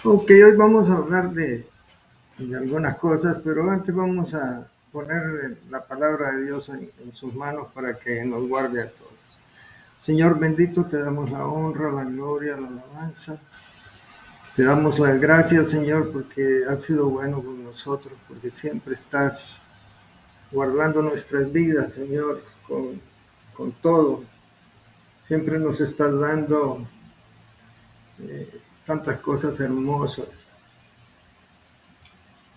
Ok, hoy vamos a hablar de algunas cosas, pero antes vamos a poner la palabra de Dios en sus manos para que nos guarde a todos. Señor bendito, te damos la honra, la gloria, la alabanza. Te damos las gracias, Señor, porque has sido bueno con nosotros, porque siempre estás guardando nuestras vidas, Señor, con todo. Siempre nos estás dando tantas cosas hermosas.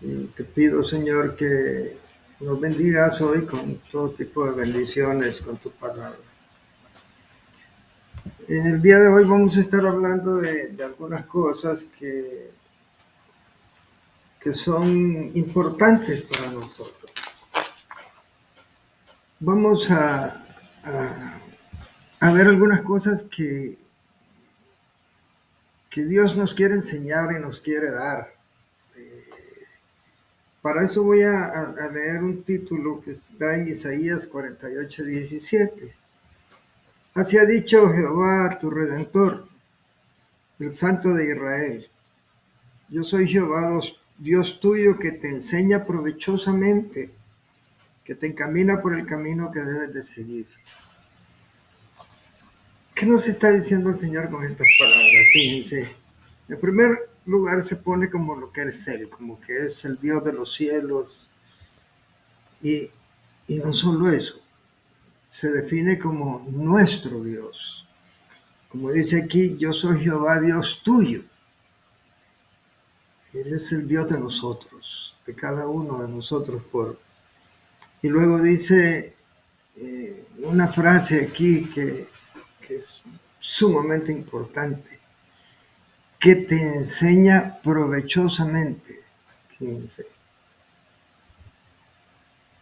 Y te pido, Señor, que nos bendigas hoy con todo tipo de bendiciones con tu palabra. El día de hoy vamos a estar hablando de algunas cosas que son importantes para nosotros. Vamos a ver algunas cosas que Dios nos quiere enseñar y nos quiere dar. Para eso voy a leer un título que está en Isaías 48:17. Así ha dicho Jehová, tu Redentor, el Santo de Israel. Yo soy Jehová, Dios tuyo, que te enseña provechosamente, que te encamina por el camino que debes de seguir. ¿Qué nos está diciendo el Señor con estas palabras? Fíjense, en primer lugar se pone como lo que es Él, como que es el Dios de los cielos, y, y no solo eso, se define como nuestro Dios. Como dice aquí, yo soy Jehová, Dios tuyo. Él es el Dios de nosotros, de cada uno de nosotros. Y luego dice una frase aquí que es sumamente importante, que te enseña provechosamente. Fíjense.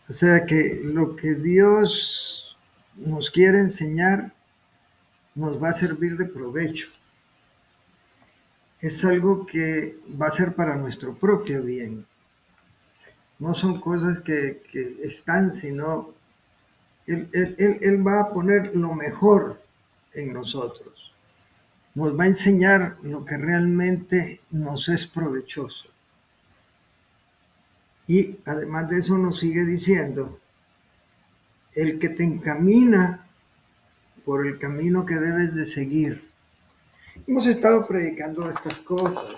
O sea que lo que Dios nos quiere enseñar nos va a servir de provecho. Es algo que va a ser para nuestro propio bien. No son cosas que están, sino él va a poner lo mejor en nosotros. Nos va a enseñar lo que realmente nos es provechoso. Y además de eso nos sigue diciendo, el que te encamina por el camino que debes de seguir. Hemos estado predicando estas cosas,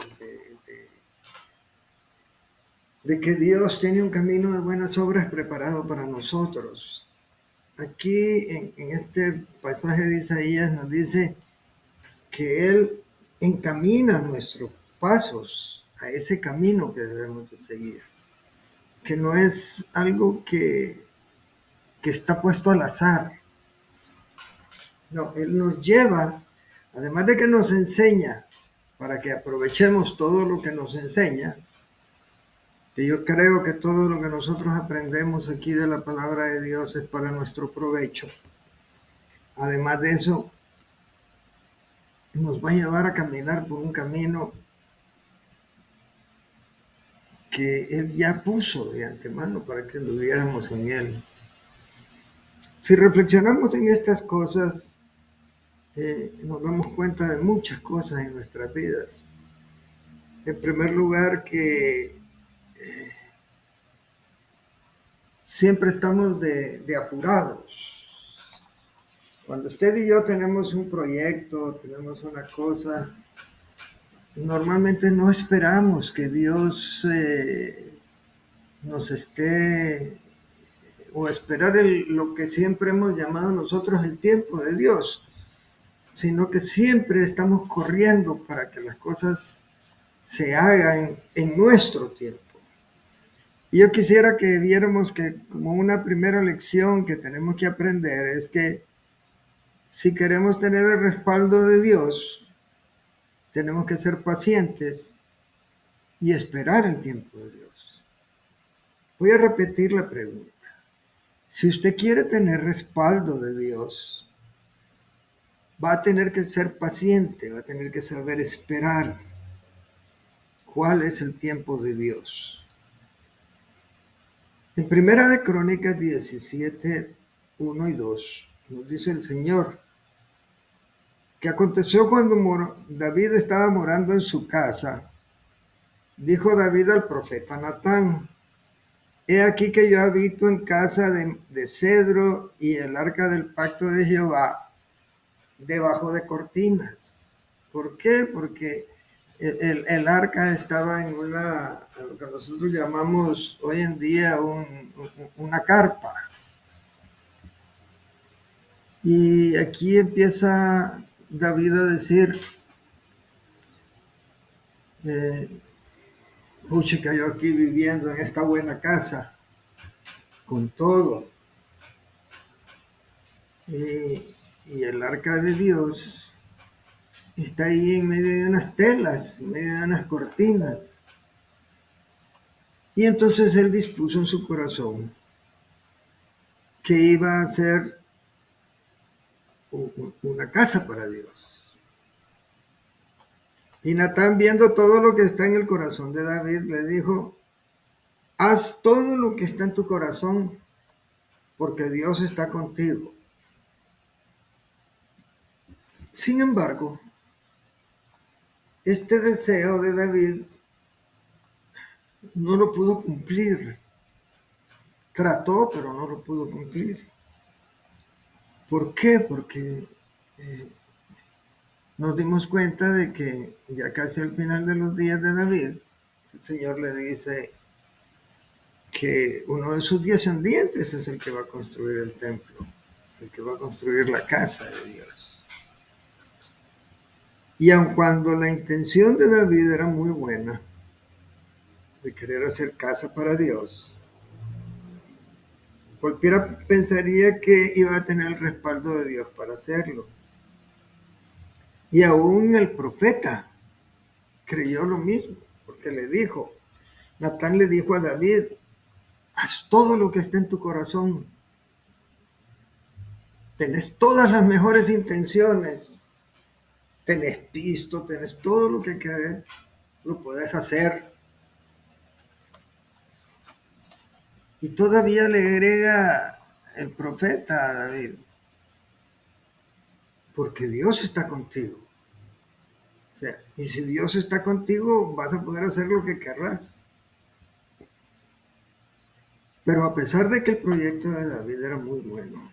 de que Dios tiene un camino de buenas obras preparado para nosotros. Aquí en este pasaje de Isaías nos dice que Él encamina nuestros pasos a ese camino que debemos de seguir, que no es algo que está puesto al azar. No, Él nos lleva, además de que nos enseña, para que aprovechemos todo lo que nos enseña, que yo creo que todo lo que nosotros aprendemos aquí de la palabra de Dios es para nuestro provecho. Además de eso, nos va a llevar a caminar por un camino que Él ya puso de antemano para que anduviéramos en Él. Si reflexionamos en estas cosas, nos damos cuenta de muchas cosas en nuestras vidas. En primer lugar, que siempre estamos de apurados. Cuando usted y yo tenemos un proyecto, tenemos una cosa, normalmente no esperamos que Dios nos esté, o esperar lo que siempre hemos llamado nosotros el tiempo de Dios, sino que siempre estamos corriendo para que las cosas se hagan en nuestro tiempo. Y yo quisiera que viéramos que como una primera lección que tenemos que aprender es que si queremos tener el respaldo de Dios, tenemos que ser pacientes y esperar el tiempo de Dios. Voy a repetir la pregunta. Si usted quiere tener respaldo de Dios, va a tener que ser paciente, va a tener que saber esperar cuál es el tiempo de Dios. En Primera de Crónicas 17, 1 y 2, nos dice el Señor, que aconteció cuando David estaba morando en su casa, Dijo David al profeta Natán: He aquí que yo habito en casa de cedro y el arca del pacto de Jehová debajo de cortinas. ¿Por qué? Porque el arca estaba en lo que nosotros llamamos hoy en día una carpa. Y aquí empieza David a decir, pucha, yo aquí viviendo en esta buena casa, con todo, y el arca de Dios está ahí en medio de unas telas, en medio de unas cortinas. Y entonces él dispuso en su corazón que iba a hacer una casa para Dios. Y Natán, viendo todo lo que está en el corazón de David, le dijo: haz todo lo que está en tu corazón, porque Dios está contigo. Sin embargo, este deseo de David no lo pudo cumplir. Trató, pero no lo pudo cumplir. ¿Por qué? Porque nos dimos cuenta de que ya casi al final de los días de David, el Señor le dice que uno de sus descendientes es el que va a construir el templo, el que va a construir la casa de Dios. Y aun cuando la intención de David era muy buena, de querer hacer casa para Dios, cualquiera pensaría que iba a tener el respaldo de Dios para hacerlo. Y aún el profeta creyó lo mismo, porque Natán le dijo a David: haz todo lo que esté en tu corazón, tenés todas las mejores intenciones, tenés pisto, tenés todo lo que querés, lo podés hacer. Y todavía le agrega el profeta a David: porque Dios está contigo. O sea, y si Dios está contigo, vas a poder hacer lo que querrás. Pero a pesar de que el proyecto de David era muy bueno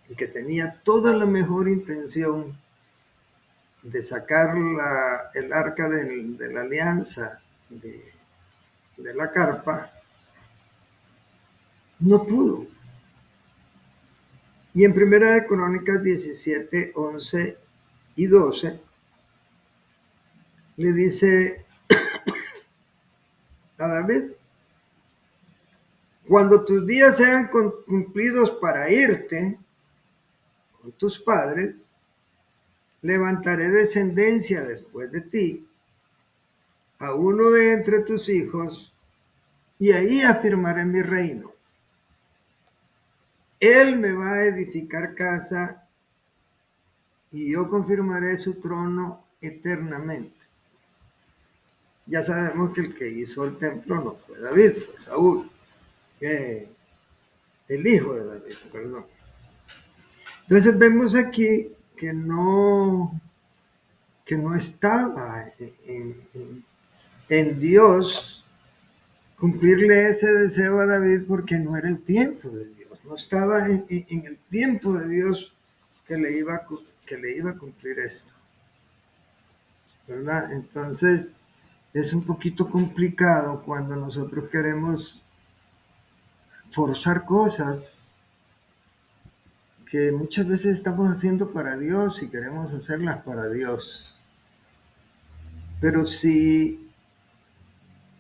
y que tenía toda la mejor intención de sacar el arca de la alianza de la carpa, no pudo. Y en Primera de Crónicas 17, 11 y 12 le dice a David: cuando tus días sean cumplidos para irte con tus padres, levantaré descendencia después de ti, a uno de entre tus hijos, y ahí afirmaré mi reino. Él me va a edificar casa y yo confirmaré su trono eternamente. Ya sabemos que el que hizo el templo no fue David, fue Saúl, que es el hijo de David, perdón. Entonces vemos aquí que no estaba en Dios cumplirle ese deseo a David, porque no era el tiempo de Dios, no estaba en el tiempo de Dios que le iba a cumplir esto, ¿verdad? Entonces es un poquito complicado cuando nosotros queremos forzar cosas que muchas veces estamos haciendo para Dios y queremos hacerlas para Dios. Pero si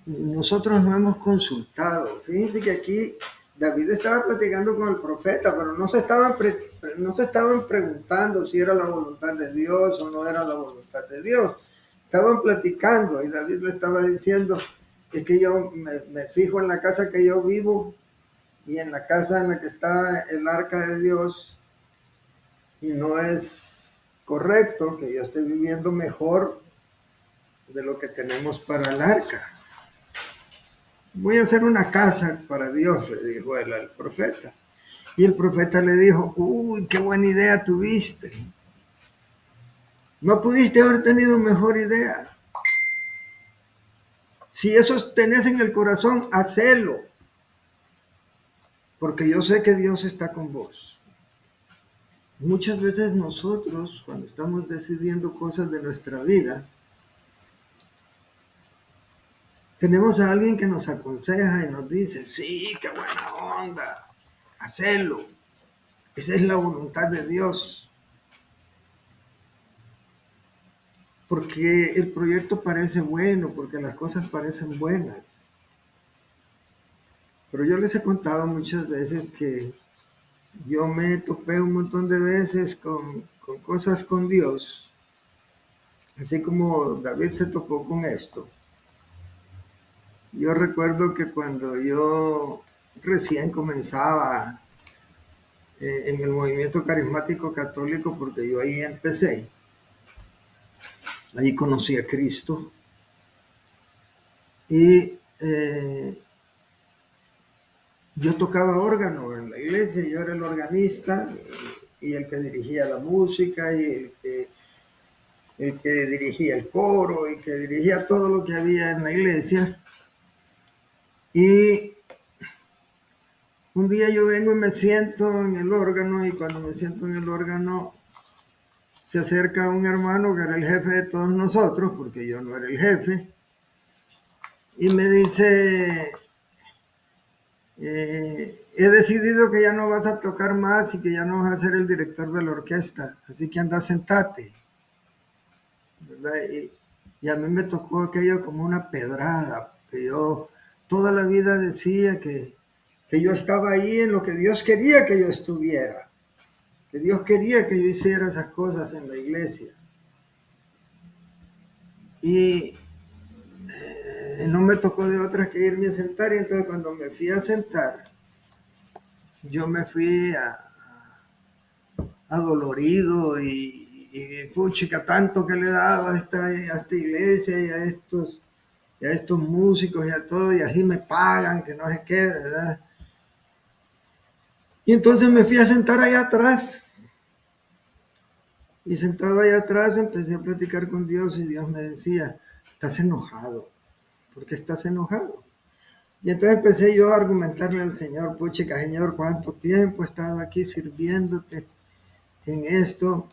nosotros no hemos consultado, fíjense que aquí David estaba platicando con el profeta, pero no se estaban preguntando si era la voluntad de Dios o no era la voluntad de Dios. Estaban platicando y David le estaba diciendo: es que yo me fijo en la casa que yo vivo y en la casa en la que está el arca de Dios, y no es correcto que yo esté viviendo mejor de lo que tenemos para el arca. Voy a hacer una casa para Dios, le dijo él al profeta. Y el profeta le dijo: uy, qué buena idea tuviste. No pudiste haber tenido mejor idea. Si eso tenés en el corazón, hacelo. Porque yo sé que Dios está con vos. Muchas veces nosotros, cuando estamos decidiendo cosas de nuestra vida, tenemos a alguien que nos aconseja y nos dice, sí, qué buena onda, hacelo. Esa es la voluntad de Dios. Porque el proyecto parece bueno, porque las cosas parecen buenas. Pero yo les he contado muchas veces que yo me topé un montón de veces con cosas con Dios, así como David se topó con esto. Yo recuerdo que cuando yo recién comenzaba en el movimiento carismático católico, porque yo ahí empecé, ahí conocí a Cristo y yo tocaba órgano en la iglesia, yo era el organista y el que dirigía la música y el que dirigía el coro y que dirigía todo lo que había en la iglesia. Y un día yo vengo y me siento en el órgano y cuando me siento en el órgano se acerca un hermano que era el jefe de todos nosotros, porque yo no era el jefe, y me dice, he decidido que ya no vas a tocar más y que ya no vas a ser el director de la orquesta, así que anda, sentate. ¿Verdad? Y a mí me tocó aquello como una pedrada, porque yo toda la vida decía que yo estaba ahí en lo que Dios quería que yo estuviera, que Dios quería que yo hiciera esas cosas en la iglesia. Y no me tocó de otras que irme a sentar, y entonces cuando me fui a sentar, yo me fui adolorido y puchica, tanto que le he dado a esta iglesia y a estos músicos y a todo, y así me pagan, que no sé qué, ¿verdad? Y entonces me fui a sentar allá atrás. Y sentado allá atrás empecé a platicar con Dios y Dios me decía, estás enojado. ¿Por qué estás enojado? Y entonces empecé yo a argumentarle al Señor, puchica, Señor, ¿cuánto tiempo he estado aquí sirviéndote en esto?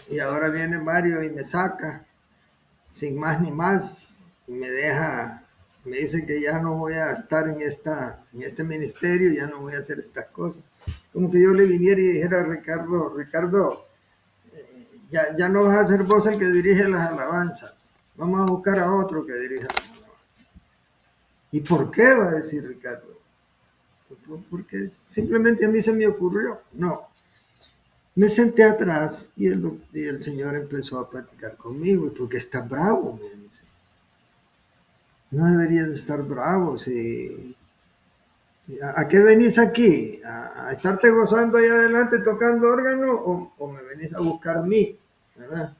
Y ahora viene Mario y me saca, sin más ni más, y me deja, me dice que ya no voy a estar en este ministerio, ya no voy a hacer estas cosas. Como que yo le viniera y dijera, Ricardo, ya no vas a ser vos el que dirige las alabanzas, vamos a buscar a otro que dirija las alabanzas. ¿Y por qué? Va a decir Ricardo. Porque simplemente a mí se me ocurrió. No. Me senté atrás y el Señor empezó a platicar conmigo. ¿Y por qué estás bravo? Me dice. No deberías de estar bravo. Si, ¿a qué venís aquí? ¿A estarte gozando ahí adelante tocando órgano o me venís a buscar a mí? ¿Verdad?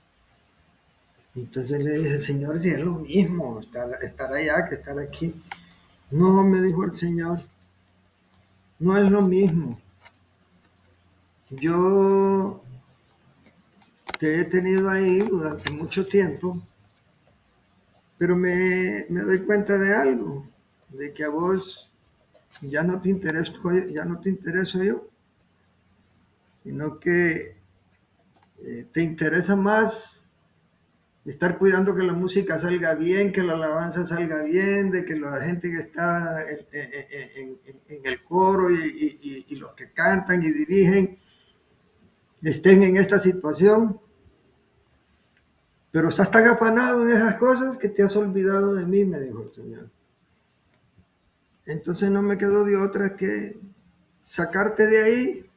Entonces le dije, Señor, si es lo mismo estar allá que estar aquí. No, me dijo el Señor, no es lo mismo. Yo te he tenido ahí durante mucho tiempo, pero me doy cuenta de algo, de que a vos ya no te intereso yo, sino que te interesa más estar cuidando que la música salga bien, que la alabanza salga bien, de que la gente que está en el coro y los que cantan y dirigen estén en esta situación. Pero estás tan afanado en esas cosas que te has olvidado de mí, me dijo el Señor. Entonces no me quedó de otra que sacarte de ahí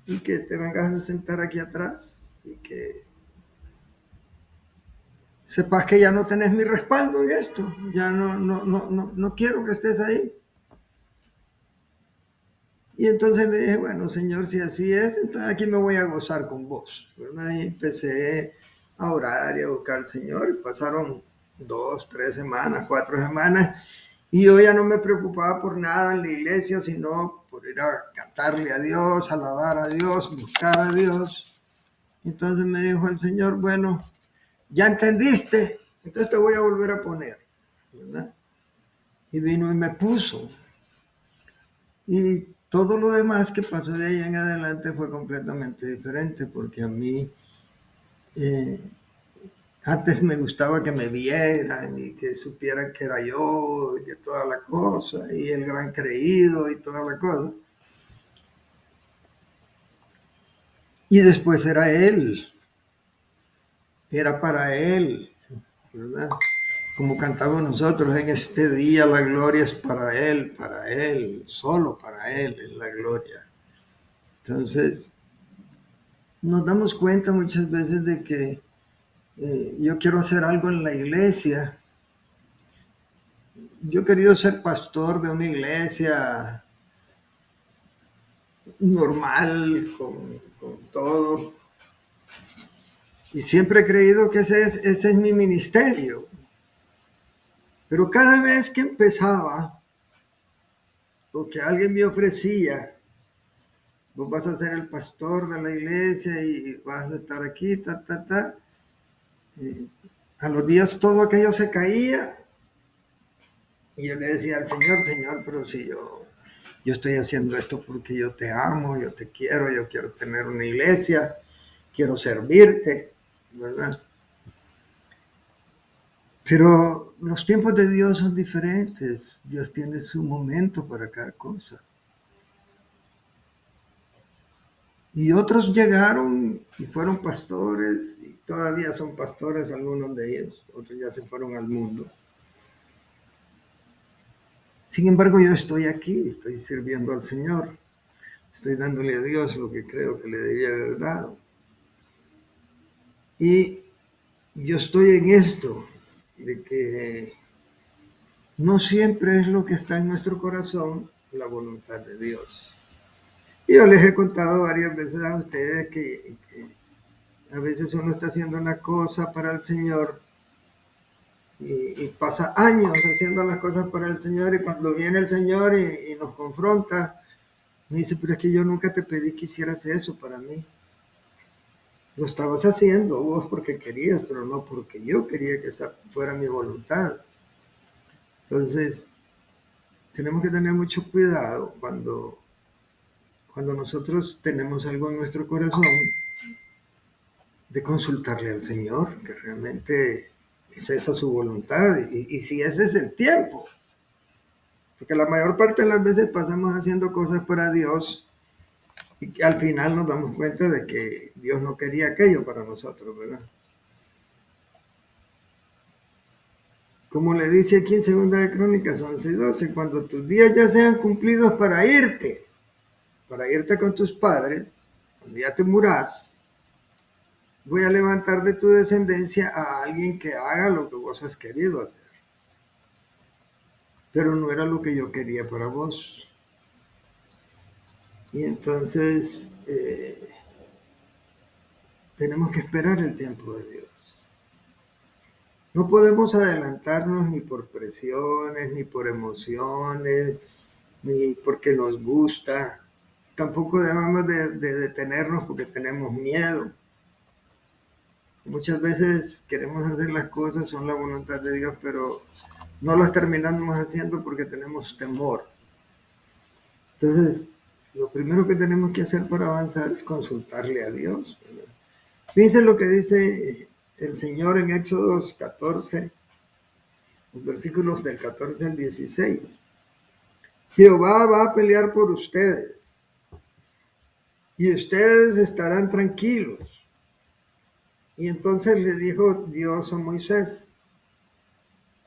y que te vengas a sentar aquí atrás y que sepas que ya no tenés mi respaldo en esto. Ya no quiero que estés ahí. Y entonces le dije, bueno, Señor, si así es, entonces aquí me voy a gozar con vos, ¿verdad? Y empecé a orar y a buscar al Señor. Y pasaron 2, 3 semanas, 4 semanas, y yo ya no me preocupaba por nada en la iglesia, sino por ir a cantarle a Dios, alabar a Dios, buscar a Dios. Entonces me dijo el Señor, bueno, ya entendiste, entonces te voy a volver a poner, ¿verdad? Y vino y me puso. Y todo lo demás que pasó de ahí en adelante fue completamente diferente, porque a mí eh, antes me gustaba que me vieran y que supieran que era yo y que toda la cosa, y el gran creído y toda la cosa. Y después era él, era para él, ¿verdad? Como cantamos nosotros, en este día la gloria es para él, solo para él es la gloria. Entonces, nos damos cuenta muchas veces de que yo quiero hacer algo en la iglesia. Yo he querido ser pastor de una iglesia normal, con todo. Y siempre he creído que ese es mi ministerio. Pero cada vez que empezaba, o que alguien me ofrecía, vos vas a ser el pastor de la iglesia y vas a estar aquí, y a los días todo aquello se caía. Y yo le decía al Señor, Señor, pero si yo estoy haciendo esto porque yo te amo, yo te quiero, yo quiero tener una iglesia, quiero servirte, ¿verdad? Pero los tiempos de Dios son diferentes. Dios tiene su momento para cada cosa. Y otros llegaron y fueron pastores, y todavía son pastores algunos de ellos, otros ya se fueron al mundo. Sin embargo, yo estoy aquí, estoy sirviendo al Señor, estoy dándole a Dios lo que creo que le debía haber dado. Y yo estoy en esto, de que no siempre es lo que está en nuestro corazón la voluntad de Dios. Y yo les he contado varias veces a ustedes que a veces uno está haciendo una cosa para el Señor y pasa años haciendo las cosas para el Señor, y cuando viene el Señor y nos confronta, me dice, pero es que yo nunca te pedí que hicieras eso para mí. Lo estabas haciendo vos porque querías, pero no porque yo quería que esa fuera mi voluntad. Entonces, tenemos que tener mucho cuidado cuando nosotros tenemos algo en nuestro corazón, de consultarle al Señor, que realmente es esa su voluntad, y si ese es el tiempo. Porque la mayor parte de las veces pasamos haciendo cosas para Dios y al final nos damos cuenta de que Dios no quería aquello para nosotros, ¿verdad? Como le dice aquí en Segunda de Crónicas 11:12, cuando tus días ya sean cumplidos para irte con tus padres, cuando ya te murás, voy a levantar de tu descendencia a alguien que haga lo que vos has querido hacer. Pero no era lo que yo quería para vos. Y entonces tenemos que esperar el tiempo de Dios. No podemos adelantarnos ni por presiones, ni por emociones, ni porque nos gusta. Tampoco debemos de detenernos porque tenemos miedo. Muchas veces queremos hacer las cosas, son la voluntad de Dios, pero no las terminamos haciendo porque tenemos temor. Entonces, lo primero que tenemos que hacer para avanzar es consultarle a Dios, ¿verdad? Fíjense lo que dice el Señor en Éxodos 14, los versículos del 14 al 16. Jehová va a pelear por ustedes y ustedes estarán tranquilos. Y entonces le dijo Dios a Moisés,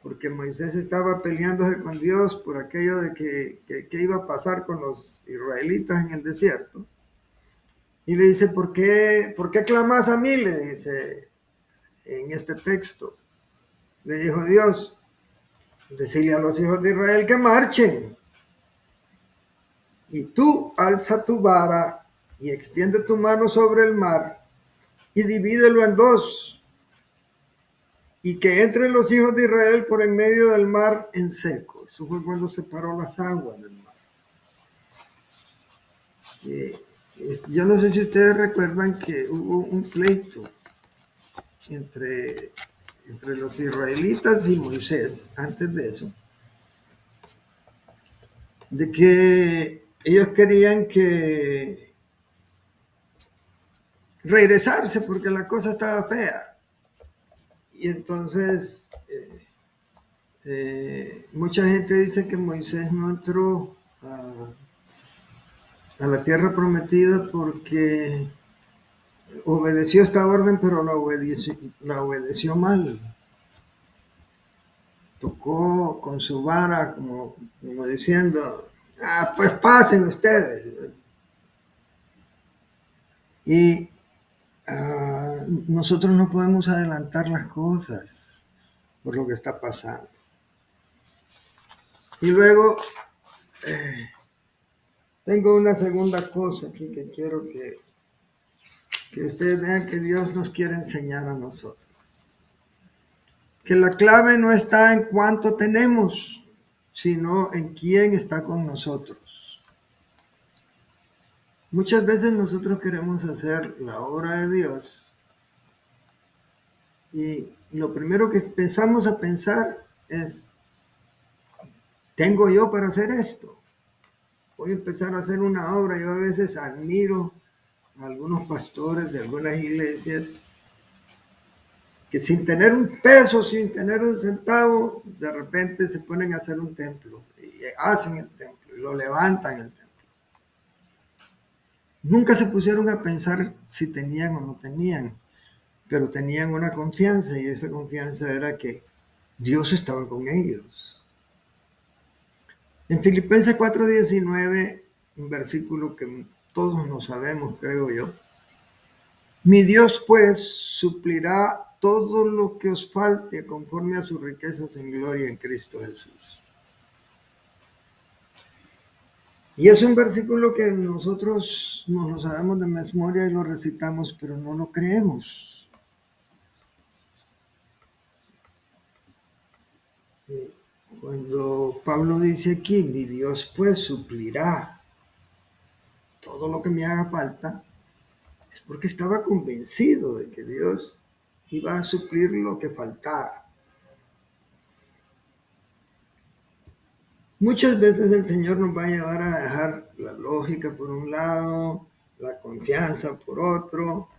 porque Moisés estaba peleándose con Dios por aquello de que iba a pasar con los israelitas en el desierto. Y le dice, ¿por qué clamas a mí? Le dice en este texto. Le dijo Dios, decirle a los hijos de Israel que marchen. Y tú alza tu vara y extiende tu mano sobre el mar y divídelo en dos. Y que entren los hijos de Israel por en medio del mar en seco. Eso fue cuando separó las aguas del mar. Yo no sé si ustedes recuerdan que hubo un pleito entre entre los israelitas y Moisés, antes de eso, de que ellos querían que regresarse porque la cosa estaba fea. Y entonces mucha gente dice que Moisés no entró a la tierra prometida porque obedeció esta orden, pero la obedeció mal. Tocó con su vara como diciendo, pues pasen ustedes. Y nosotros no podemos adelantar las cosas por lo que está pasando. Y luego tengo una segunda cosa aquí que quiero que ustedes vean que Dios nos quiere enseñar a nosotros. Que la clave no está en cuánto tenemos, sino en quién está con nosotros. Muchas veces nosotros queremos hacer la obra de Dios y lo primero que empezamos a pensar es, ¿tengo yo para hacer esto? Voy a empezar a hacer una obra. Yo a veces admiro a algunos pastores de algunas iglesias que sin tener un peso, sin tener un centavo, de repente se ponen a hacer un templo y hacen el templo y lo levantan el templo. Nunca se pusieron a pensar si tenían o no tenían, pero tenían una confianza y esa confianza era que Dios estaba con ellos. En Filipenses 4:19, un versículo que todos nos sabemos, creo yo. Mi Dios pues suplirá todo lo que os falte conforme a sus riquezas en gloria en Cristo Jesús. Y es un versículo que nosotros nos lo sabemos de memoria y lo recitamos, pero no lo creemos. Cuando Pablo dice aquí, mi Dios pues suplirá todo lo que me haga falta, es porque estaba convencido de que Dios iba a suplir lo que faltara. Muchas veces el Señor nos va a llevar a dejar la lógica por un lado, la confianza por otro,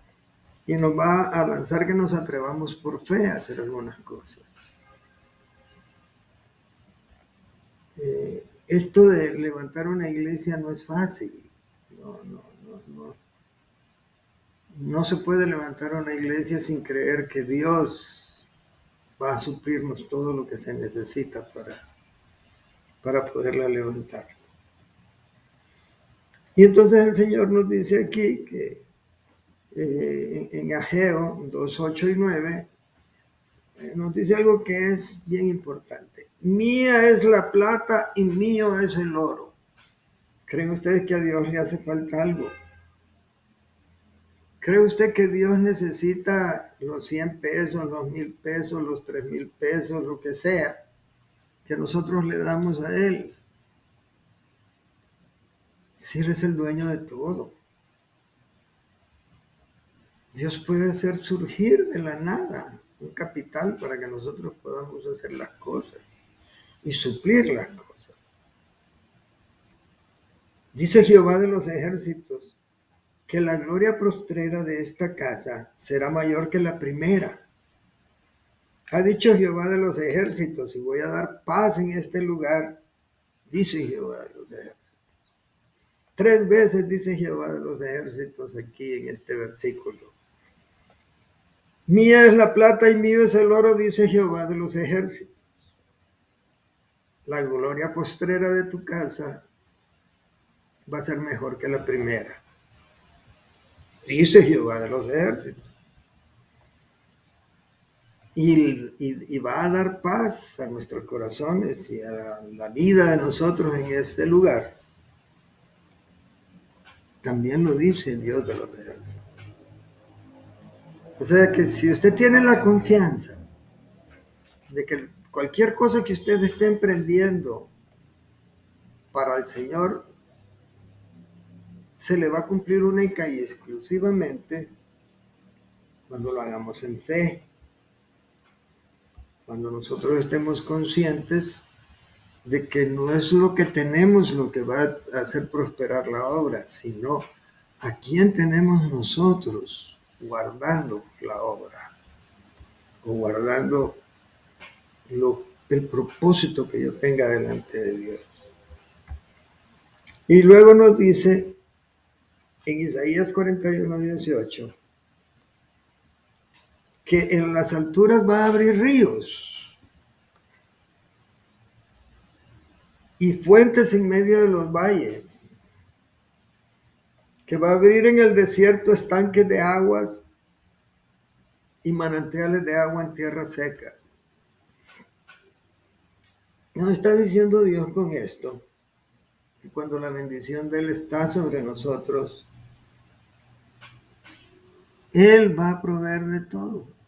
y nos va a lanzar que nos atrevamos por fe a hacer algunas cosas. Esto de levantar una iglesia no es fácil. No se puede levantar una iglesia sin creer que Dios va a suplirnos todo lo que se necesita para poderla levantar. Y entonces el Señor nos dice aquí que en Ageo 2:8 y 9 nos dice algo que es bien importante. Mía es la plata y mío es el oro. ¿Creen ustedes que a Dios le hace falta algo? ¿Cree usted que Dios necesita los 100 pesos, los 1000 pesos, los 3000 pesos, lo que sea, que nosotros le damos a Él? Si Él es el dueño de todo. Dios puede hacer surgir de la nada un capital para que nosotros podamos hacer las cosas y suplir las cosas. Dice Jehová de los ejércitos que la gloria postrera de esta casa será mayor que la primera. Ha dicho Jehová de los ejércitos, y voy a dar paz en este lugar, dice Jehová de los ejércitos. 3 veces dice Jehová de los ejércitos aquí en este versículo. Mía es la plata y mío es el oro, dice Jehová de los ejércitos. La gloria postrera de tu casa va a ser mejor que la primera, dice Jehová de los ejércitos. Y va a dar paz a nuestros corazones y a la vida de nosotros en este lugar. También lo dice Dios de los ejércitos. O sea que si usted tiene la confianza de que cualquier cosa que usted esté emprendiendo para el Señor, se le va a cumplir única y exclusivamente cuando lo hagamos en fe. Cuando nosotros estemos conscientes de que no es lo que tenemos lo que va a hacer prosperar la obra, sino a quién tenemos nosotros guardando la obra o guardando el propósito que yo tenga delante de Dios. Y luego nos dice en Isaías 41:18 que en las alturas va a abrir ríos y fuentes en medio de los valles, que va a abrir en el desierto estanques de aguas y manantiales de agua en tierra seca. Nos está diciendo Dios con esto, que cuando la bendición de Él está sobre nosotros, Él va a proveer de todo.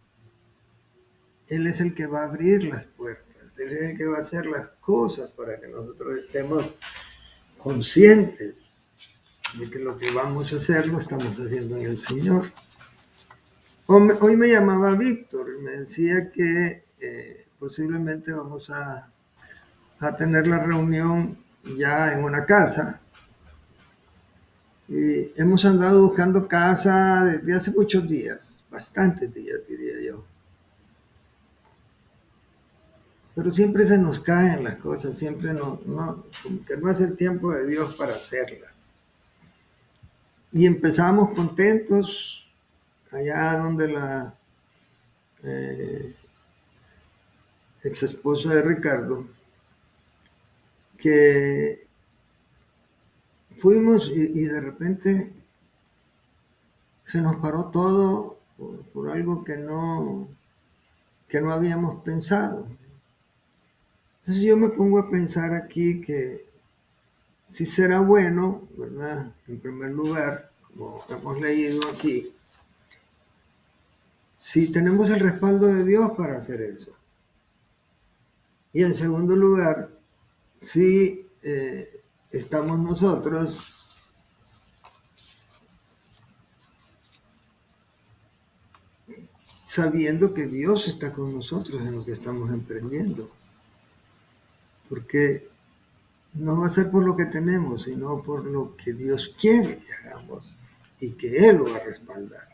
Él es el que va a abrir las puertas, Él es el que va a hacer las cosas para que nosotros estemos conscientes de que lo que vamos a hacer lo estamos haciendo en el Señor. Hoy me llamaba Víctor y me decía que posiblemente vamos a tener la reunión ya en una casa. Y hemos andado buscando casa desde hace muchos días, bastantes días diría yo. Pero siempre se nos caen las cosas, siempre como que no es el tiempo de Dios para hacerlas. Y empezamos contentos allá donde la ex esposa de Ricardo, que fuimos y de repente se nos paró todo por algo que no habíamos pensado. Entonces yo me pongo a pensar aquí que si será bueno, ¿verdad? En primer lugar, como hemos leído aquí, si tenemos el respaldo de Dios para hacer eso. Y en segundo lugar, si estamos nosotros sabiendo que Dios está con nosotros en lo que estamos emprendiendo. Porque no va a ser por lo que tenemos, sino por lo que Dios quiere que hagamos y que Él lo va a respaldar.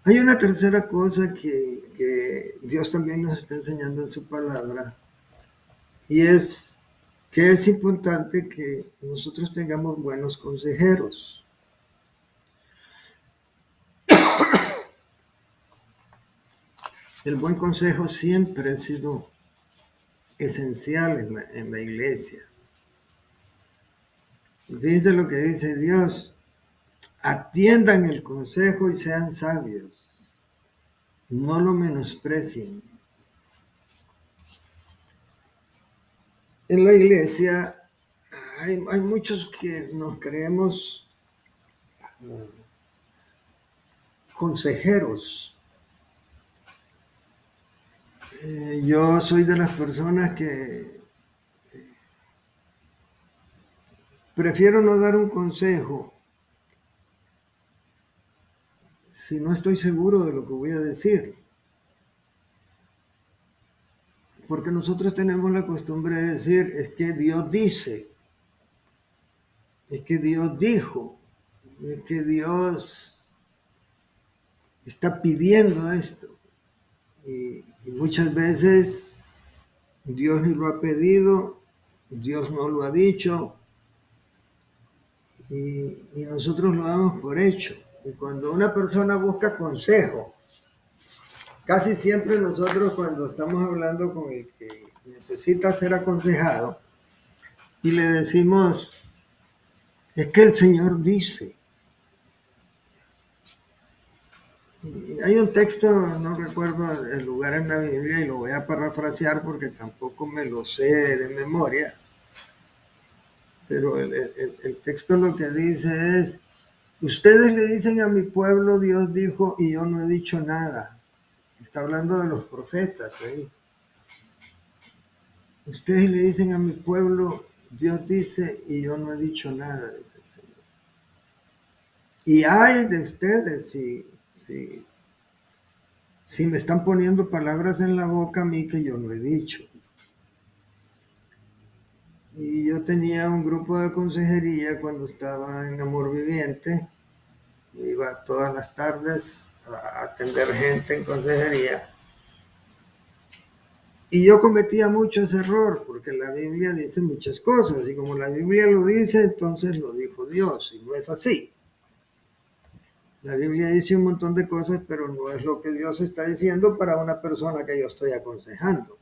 Hay una tercera cosa que Dios también nos está enseñando en su palabra, y es que es importante que nosotros tengamos buenos consejeros. El buen consejo siempre ha sido esencial en la iglesia. Dice lo que dice Dios: atiendan el consejo y sean sabios, no lo menosprecien. En la iglesia hay muchos que nos creemos consejeros. Yo soy de las personas que prefiero no dar un consejo si no estoy seguro de lo que voy a decir. Porque nosotros tenemos la costumbre de decir, es que Dios dice, es que Dios dijo, es que Dios está pidiendo esto. Y muchas veces Dios ni lo ha pedido, Dios no lo ha dicho, y nosotros lo damos por hecho. Y cuando una persona busca consejo, casi siempre nosotros cuando estamos hablando con el que necesita ser aconsejado y le decimos, es que el Señor dice. Y hay un texto, no recuerdo el lugar en la Biblia y lo voy a parafrasear porque tampoco me lo sé de memoria, pero el texto lo que dice es, ustedes le dicen a mi pueblo, Dios dijo, y yo no he dicho nada. Está hablando de los profetas ahí. Ustedes le dicen a mi pueblo, Dios dice, y yo no he dicho nada, dice el Señor. Y hay de ustedes si si me están poniendo palabras en la boca a mí que yo no he dicho. Y yo tenía un grupo de consejería cuando estaba en Amor Viviente. Iba todas las tardes a atender gente en consejería. Y yo cometía mucho ese error, porque la Biblia dice muchas cosas, y como la Biblia lo dice, entonces lo dijo Dios, y no es así. La Biblia dice un montón de cosas, pero no es lo que Dios está diciendo para una persona que yo estoy aconsejando.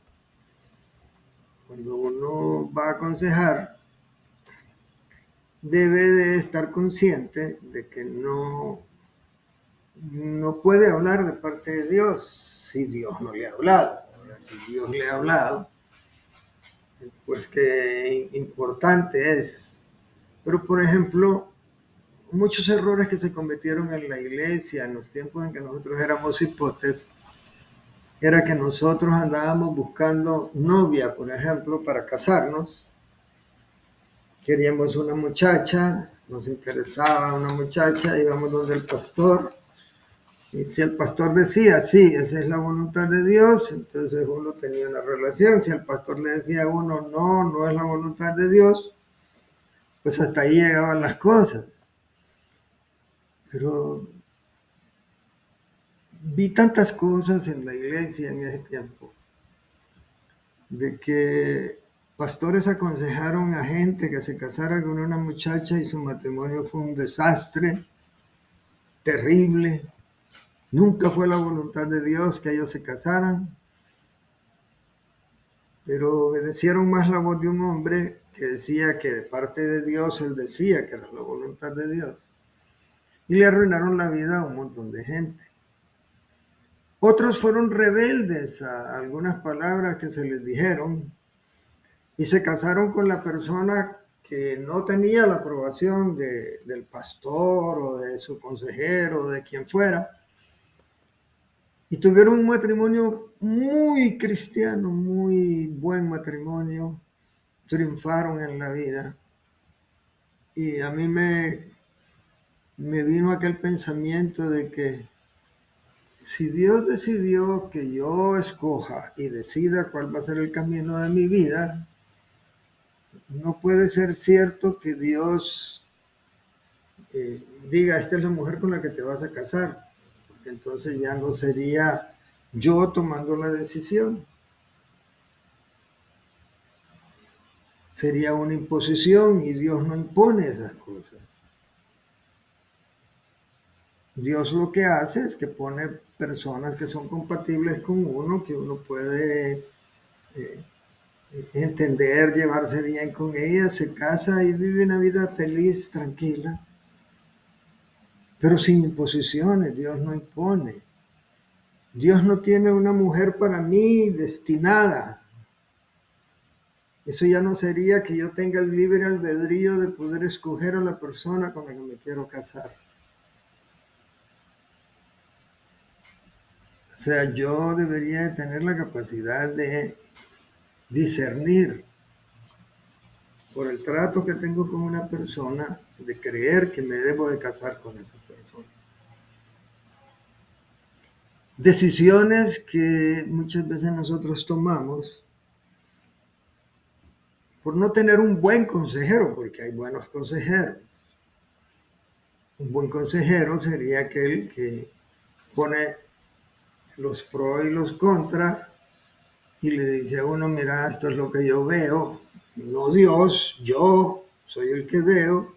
Cuando uno va a aconsejar, debe de estar consciente de que no puede hablar de parte de Dios si Dios no le ha hablado. Si Dios le ha hablado, pues qué importante es. Pero, por ejemplo, muchos errores que se cometieron en la iglesia en los tiempos en que nosotros éramos hipotes, era que nosotros andábamos buscando novia, por ejemplo, para casarnos. Queríamos una muchacha, nos interesaba una muchacha, íbamos donde el pastor. Y si el pastor decía, sí, esa es la voluntad de Dios, entonces uno tenía una relación. Si el pastor le decía a uno, no, no es la voluntad de Dios, pues hasta ahí llegaban las cosas. Pero vi tantas cosas en la iglesia en ese tiempo, de que pastores aconsejaron a gente que se casara con una muchacha y su matrimonio fue un desastre terrible. Nunca fue la voluntad de Dios que ellos se casaran, pero obedecieron más la voz de un hombre que decía que de parte de Dios, él decía que era la voluntad de Dios. Y le arruinaron la vida a un montón de gente. Otros fueron rebeldes a algunas palabras que se les dijeron y se casaron con la persona que no tenía la aprobación del pastor o de su consejero o de quien fuera. Y tuvieron un matrimonio muy cristiano, muy buen matrimonio. Triunfaron en la vida. Y a mí me vino aquel pensamiento de que si Dios decidió que yo escoja y decida cuál va a ser el camino de mi vida, no puede ser cierto que Dios diga, esta es la mujer con la que te vas a casar, porque entonces ya no sería yo tomando la decisión. Sería una imposición y Dios no impone esas cosas. Dios lo que hace es que pone personas que son compatibles con uno, que uno puede entender, llevarse bien con ellas, se casa y vive una vida feliz, tranquila, pero sin imposiciones. Dios no impone. Dios no tiene una mujer para mí destinada. Eso ya no sería que yo tenga el libre albedrío de poder escoger a la persona con la que me quiero casar. O sea, yo debería tener la capacidad de discernir por el trato que tengo con una persona, de creer que me debo de casar con esa persona. Decisiones que muchas veces nosotros tomamos por no tener un buen consejero, porque hay buenos consejeros. Un buen consejero sería aquel que pone los pros y los contras y le dice a uno, mira, esto es lo que yo veo, no Dios, yo soy el que veo,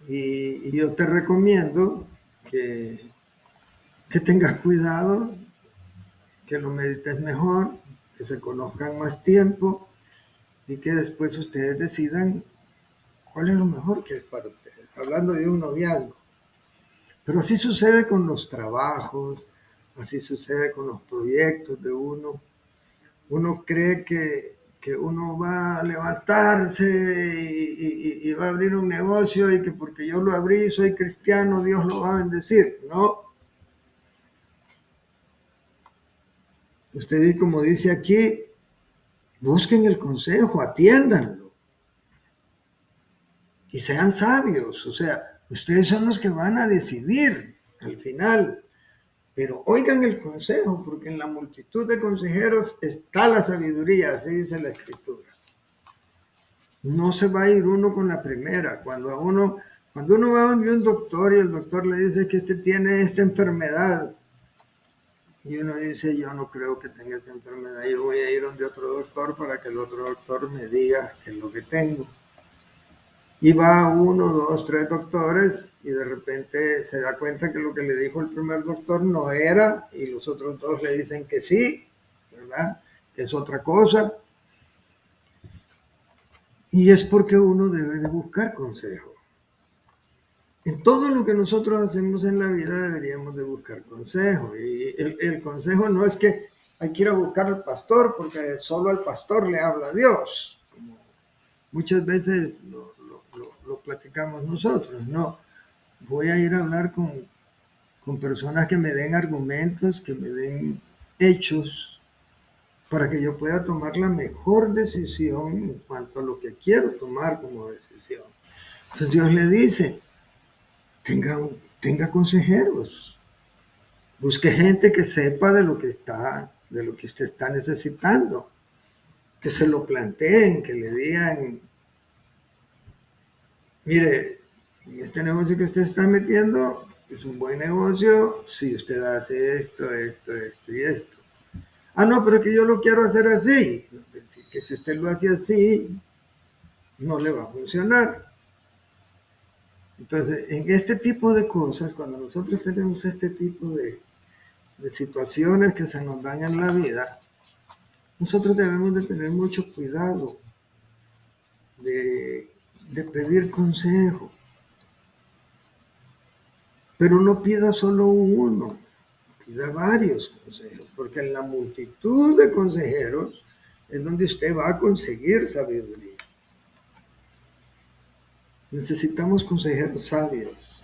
y yo te recomiendo que tengas cuidado, que lo medites mejor, que se conozcan más tiempo y que después ustedes decidan cuál es lo mejor que es para ustedes, hablando de un noviazgo. Pero así sucede con los trabajos, así sucede con los proyectos de uno. Uno cree que uno va a levantarse y va a abrir un negocio y que porque yo lo abrí, soy cristiano, Dios lo va a bendecir. No. Usted, como dice aquí, busquen el consejo, atiéndanlo y sean sabios. O sea, ustedes son los que van a decidir al final. Pero oigan el consejo, porque en la multitud de consejeros está la sabiduría, así dice la Escritura. No se va a ir uno con la primera. Cuando uno va donde un doctor y el doctor le dice que usted tiene esta enfermedad, y uno dice, yo no creo que tenga esta enfermedad, yo voy a ir donde otro doctor para que el otro doctor me diga qué es lo que tengo. Y va uno, dos, tres doctores y de repente se da cuenta que lo que le dijo el primer doctor no era y los otros dos le dicen que sí, ¿verdad? Que es otra cosa. Y es porque uno debe de buscar consejo. En todo lo que nosotros hacemos en la vida deberíamos de buscar consejo. Y el consejo no es que hay que ir a buscar al pastor porque solo al pastor le habla Dios. Como muchas veces lo platicamos nosotros. No, voy a ir a hablar con personas que me den argumentos, que me den hechos para que yo pueda tomar la mejor decisión en cuanto a lo que quiero tomar como decisión. Entonces Dios le dice, tenga consejeros, busque gente que sepa de lo que usted está necesitando, que se lo planteen, que le digan, mire, en este negocio que usted está metiendo es un buen negocio si usted hace esto, esto, esto y esto. Ah, no, pero que yo lo quiero hacer así. Que si usted lo hace así, no le va a funcionar. Entonces, en este tipo de cosas, cuando nosotros tenemos este tipo de situaciones que se nos dañan la vida, nosotros debemos de tener mucho cuidado de pedir consejo. Pero no pida solo uno, pida varios consejos, porque en la multitud de consejeros es donde usted va a conseguir sabiduría. Necesitamos consejeros sabios.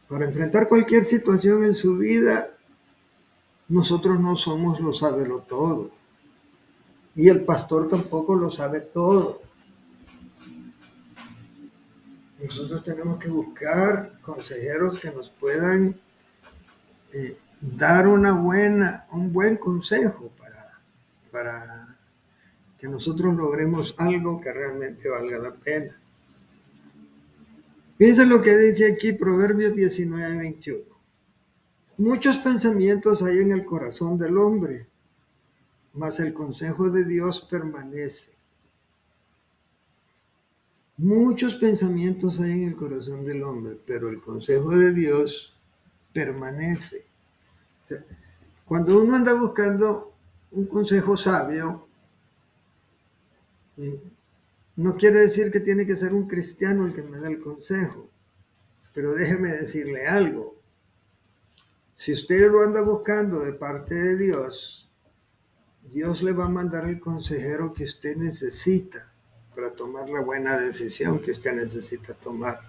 Para enfrentar cualquier situación en su vida, nosotros no somos los todo. Y el pastor tampoco lo sabe todo. Nosotros tenemos que buscar consejeros que nos puedan dar un buen consejo para que nosotros logremos algo que realmente valga la pena. Fíjense lo que dice aquí Proverbios 19:21. Muchos pensamientos hay en el corazón del hombre, mas el consejo de Dios permanece. Muchos pensamientos hay en el corazón del hombre, pero el consejo de Dios permanece. O sea, cuando uno anda buscando un consejo sabio, no quiere decir que tiene que ser un cristiano el que me dé el consejo, pero déjeme decirle algo. Si usted lo anda buscando de parte de Dios, Dios le va a mandar el consejero que usted necesita para tomar la buena decisión que usted necesita tomar.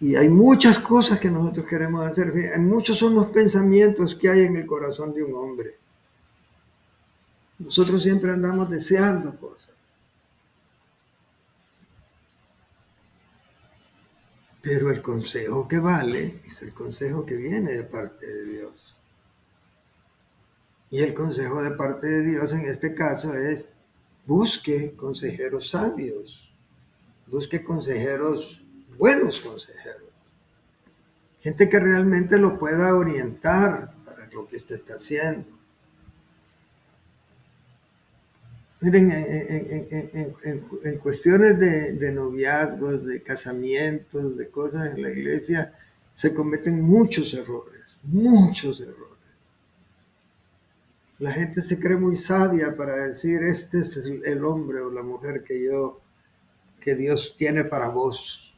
Y hay muchas cosas que nosotros queremos hacer. Muchos son los pensamientos que hay en el corazón de un hombre. Nosotros siempre andamos deseando cosas. Pero el consejo que vale es el consejo que viene de parte de Dios. Y el consejo de parte de Dios en este caso es busque consejeros sabios, busque consejeros, buenos consejeros. Gente que realmente lo pueda orientar para lo que usted está haciendo. Miren, en cuestiones de noviazgos, de casamientos, de cosas en la iglesia, se cometen muchos errores, muchos errores. La gente se cree muy sabia para decir, este es el hombre o la mujer que Dios tiene para vos.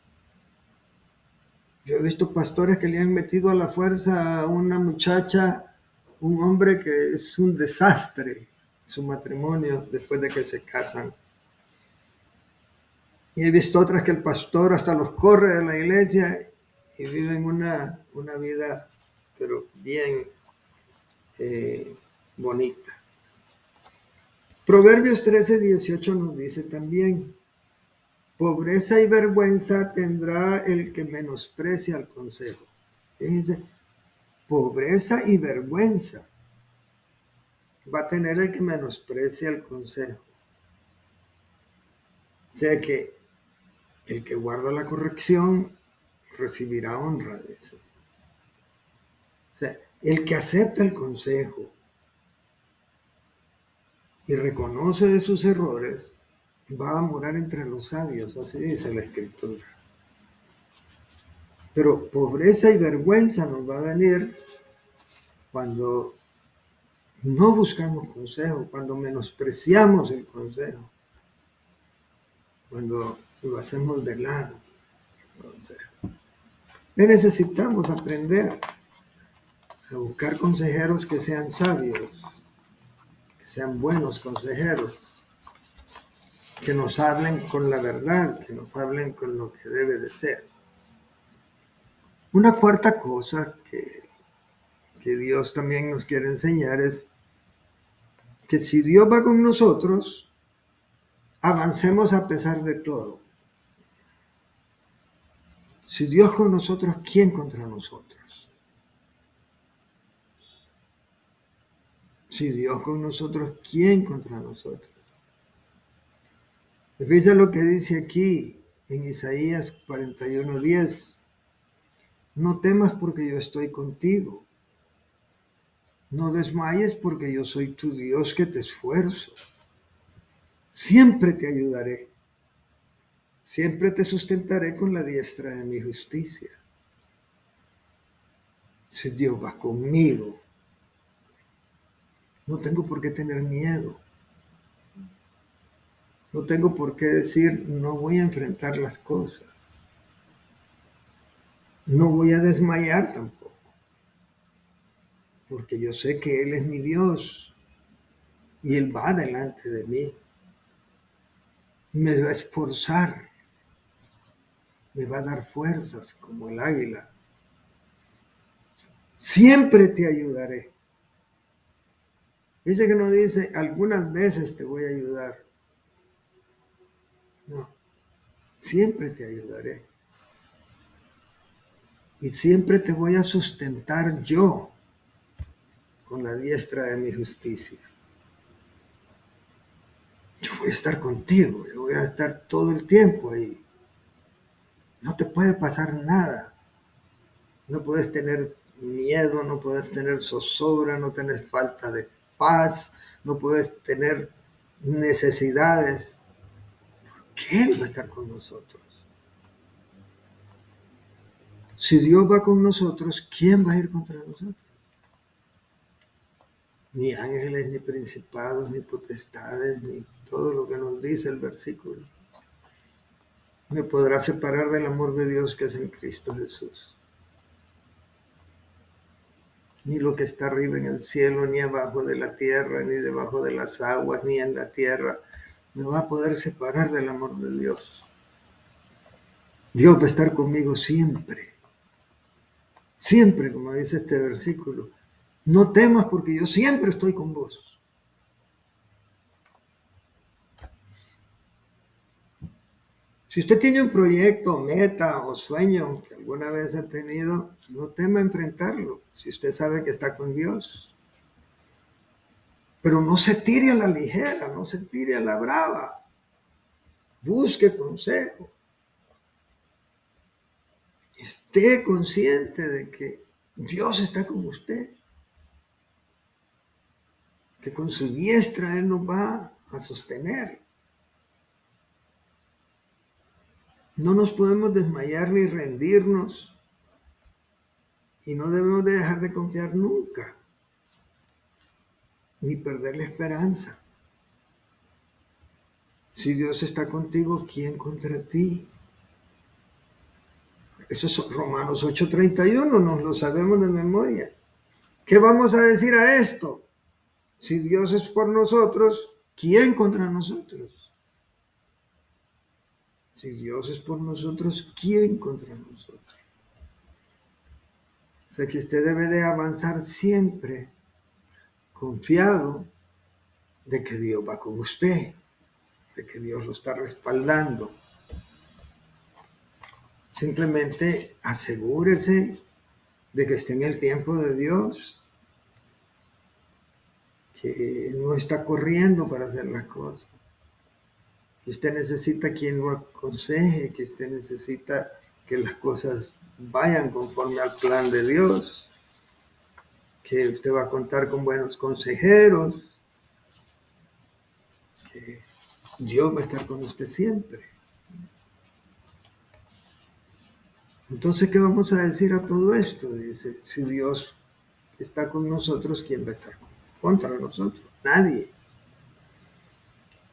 Yo he visto pastores que le han metido a la fuerza a una muchacha, un hombre que es un desastre su matrimonio después de que se casan. Y he visto otras que el pastor hasta los corre de la iglesia y viven una vida, pero bien bonita. Proverbios 13:18 nos dice también, pobreza y vergüenza tendrá el que menosprecia el consejo. Dice, pobreza y vergüenza va a tener el que menosprecia el consejo. O sea que el que guarda la corrección recibirá honra, dice. O sea, el que acepta el consejo y reconoce de sus errores va a morar entre los sabios, así dice la Escritura. Pero pobreza y vergüenza nos va a venir cuando no buscamos consejo, cuando menospreciamos el consejo, cuando lo hacemos de lado. Entonces, necesitamos aprender a buscar consejeros que sean sabios, que sean buenos consejeros, que nos hablen con la verdad, que nos hablen con lo que debe de ser. Una cuarta cosa que Dios también nos quiere enseñar es que si Dios va con nosotros, avancemos a pesar de todo. Si Dios con nosotros, ¿quién contra nosotros? Si Dios con nosotros, ¿quién contra nosotros? Fíjense lo que dice aquí en Isaías 41:10. No temas porque yo estoy contigo. No desmayes porque yo soy tu Dios que te esfuerzo. Siempre te ayudaré. Siempre te sustentaré con la diestra de mi justicia. Si Dios va conmigo, no tengo por qué tener miedo. No tengo por qué decir, no voy a enfrentar las cosas. No voy a desmayar tampoco. Porque yo sé que Él es mi Dios. Y Él va delante de mí. Me va a esforzar. Me va a dar fuerzas como el águila. Siempre te ayudaré. Dice que no dice, algunas veces te voy a ayudar. No, siempre te ayudaré. Y siempre te voy a sustentar yo con la diestra de mi justicia. Yo voy a estar contigo, yo voy a estar todo el tiempo ahí. No te puede pasar nada. No puedes tener miedo, no puedes tener zozobra, no tienes falta de paz, no puedes tener necesidades. Que Él va a estar con nosotros. Si Dios va con nosotros, ¿quién va a ir contra nosotros? Ni ángeles, ni principados, ni potestades, ni todo lo que nos dice el versículo. Me podrá separar del amor de Dios que es en Cristo Jesús. Ni lo que está arriba en el cielo, ni abajo de la tierra, ni debajo de las aguas, ni en la tierra, me va a poder separar del amor de Dios. Dios va a estar conmigo siempre. Siempre, como dice este versículo. No temas porque yo siempre estoy con vos. Si usted tiene un proyecto, meta o sueño que alguna vez ha tenido, no tema enfrentarlo, si usted sabe que está con Dios. Pero no se tire a la ligera, no se tire a la brava. Busque consejo. Esté consciente de que Dios está con usted. Que con su diestra Él nos va a sostener. No nos podemos desmayar ni rendirnos. Y no debemos de dejar de confiar nunca. Ni perder la esperanza. Si Dios está contigo, ¿quién contra ti? Eso es Romanos 8:31, nos lo sabemos de memoria. ¿Qué vamos a decir a esto? Si Dios es por nosotros, ¿quién contra nosotros? Si Dios es por nosotros, ¿quién contra nosotros? O sea que usted debe de avanzar siempre confiado de que Dios va con usted, de que Dios lo está respaldando. Simplemente asegúrese de que esté en el tiempo de Dios, que no está corriendo para hacer las cosas, que usted necesita quien lo aconseje, que usted necesita que las cosas vayan conforme al plan de Dios, que usted va a contar con buenos consejeros, que Dios va a estar con usted siempre. Entonces, ¿qué vamos a decir a todo esto? Dice, si Dios está con nosotros, ¿quién va a estar contra nosotros? Nadie.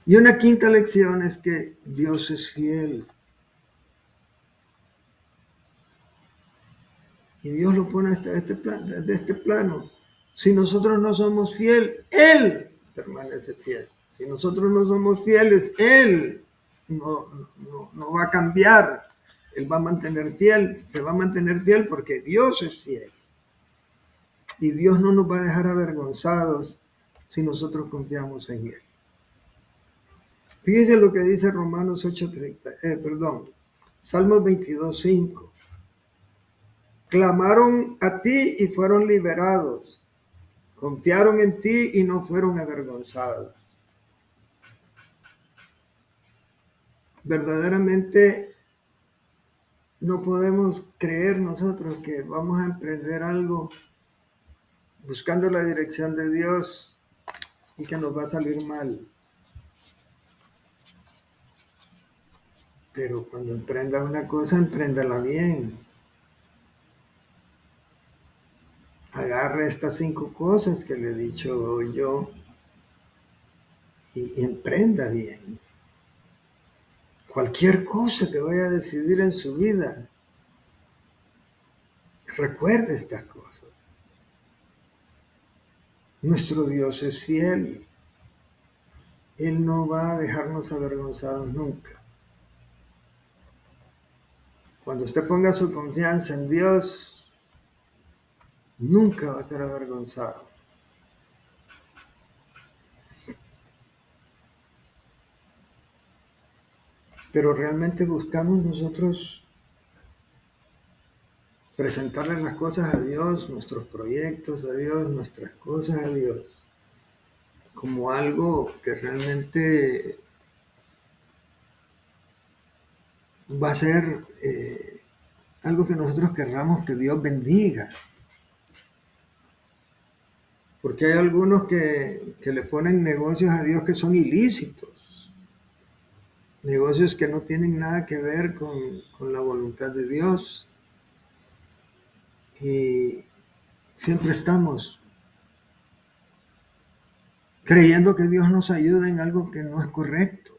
Y una quinta lección es que Dios es fiel. Y Dios lo pone desde este plano. Si nosotros no somos fieles, Él permanece fiel. Si nosotros no somos fieles, Él no va a cambiar. Él va a mantener fiel, se va a mantener fiel porque Dios es fiel. Y Dios no nos va a dejar avergonzados si nosotros confiamos en Él. Fíjense lo que dice Romanos 8:30, Salmos 22:5. Clamaron a ti y fueron liberados. Confiaron en ti y no fueron avergonzados. Verdaderamente no podemos creer nosotros que vamos a emprender algo buscando la dirección de Dios y que nos va a salir mal. Pero cuando emprenda una cosa, empréndala bien. Agarre estas 5 cosas que le he dicho yo y emprenda bien. Cualquier cosa que vaya a decidir en su vida, recuerde estas cosas. Nuestro Dios es fiel. Él no va a dejarnos avergonzados nunca. Cuando usted ponga su confianza en Dios, nunca va a ser avergonzado. Pero realmente buscamos nosotros presentarle las cosas a Dios, nuestros proyectos a Dios, nuestras cosas a Dios, como algo que realmente va a ser algo que nosotros querramos que Dios bendiga. Porque hay algunos que le ponen negocios a Dios que son ilícitos, negocios que no tienen nada que ver con la voluntad de Dios. Y siempre estamos creyendo que Dios nos ayuda en algo que no es correcto,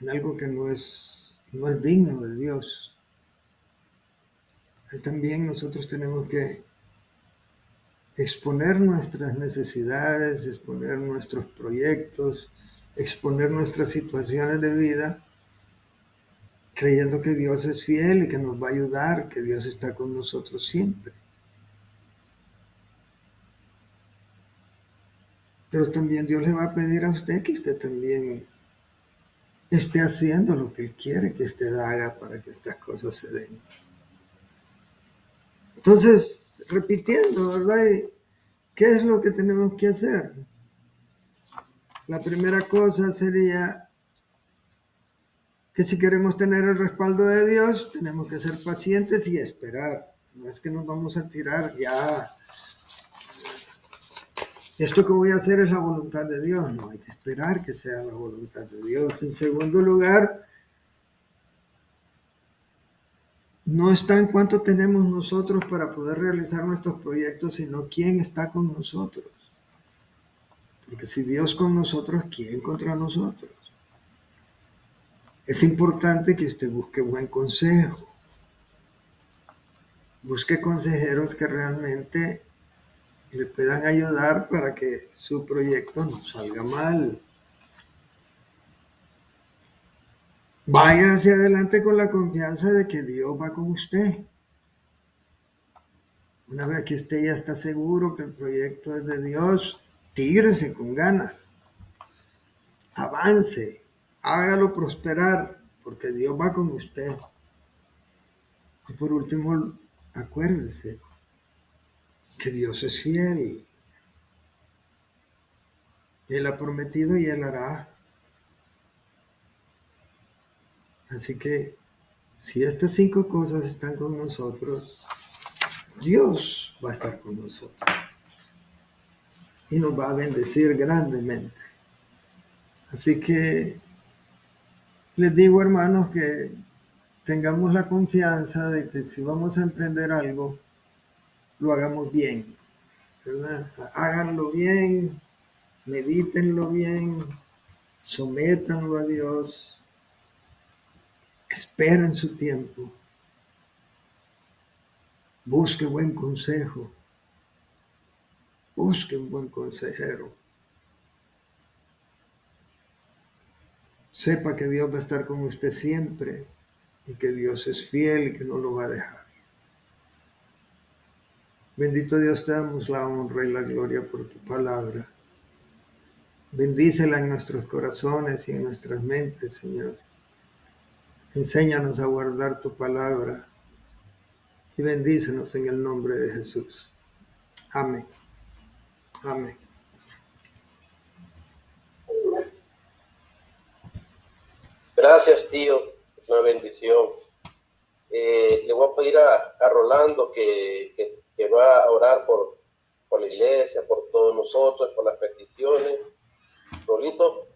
en algo que no es digno de Dios. También nosotros tenemos que exponer nuestras necesidades, exponer nuestros proyectos, exponer nuestras situaciones de vida, creyendo que Dios es fiel y que nos va a ayudar, que Dios está con nosotros siempre. Pero también Dios le va a pedir a usted que usted también esté haciendo lo que Él quiere que usted haga para que estas cosas se den. Entonces, repitiendo, ¿verdad? ¿Qué es lo que tenemos que hacer? La primera cosa sería que si queremos tener el respaldo de Dios, tenemos que ser pacientes y esperar. No es que nos vamos a tirar ya. Esto que voy a hacer es la voluntad de Dios. No, hay que esperar que sea la voluntad de Dios. En segundo lugar, no está en cuánto tenemos nosotros para poder realizar nuestros proyectos, sino quién está con nosotros. Porque si Dios con nosotros, ¿quién contra nosotros? Es importante que usted busque buen consejo. Busque consejeros que realmente le puedan ayudar para que su proyecto no salga mal. Vaya hacia adelante con la confianza de que Dios va con usted. Una vez que usted ya está seguro que el proyecto es de Dios, tírese con ganas. Avance, hágalo prosperar, porque Dios va con usted. Y por último, acuérdese que Dios es fiel. Él ha prometido y Él hará. Así que si estas 5 cosas están con nosotros, Dios va a estar con nosotros y nos va a bendecir grandemente. Así que les digo, hermanos, que tengamos la confianza de que si vamos a emprender algo, lo hagamos bien, ¿verdad? Háganlo bien, medítenlo bien, sométanlo a Dios, esperen su tiempo, busque buen consejo, busque un buen consejero. Sepa que Dios va a estar con usted siempre y que Dios es fiel y que no lo va a dejar. Bendito Dios, te damos la honra y la gloria por tu palabra. Bendícela en nuestros corazones y en nuestras mentes, Señor. Enséñanos a guardar tu palabra y bendícenos en el nombre de Jesús. Amén. Amén. Gracias, tío. Una bendición. Le voy a pedir a Rolando que va a orar por la iglesia, por todos nosotros, por las peticiones. Rolito.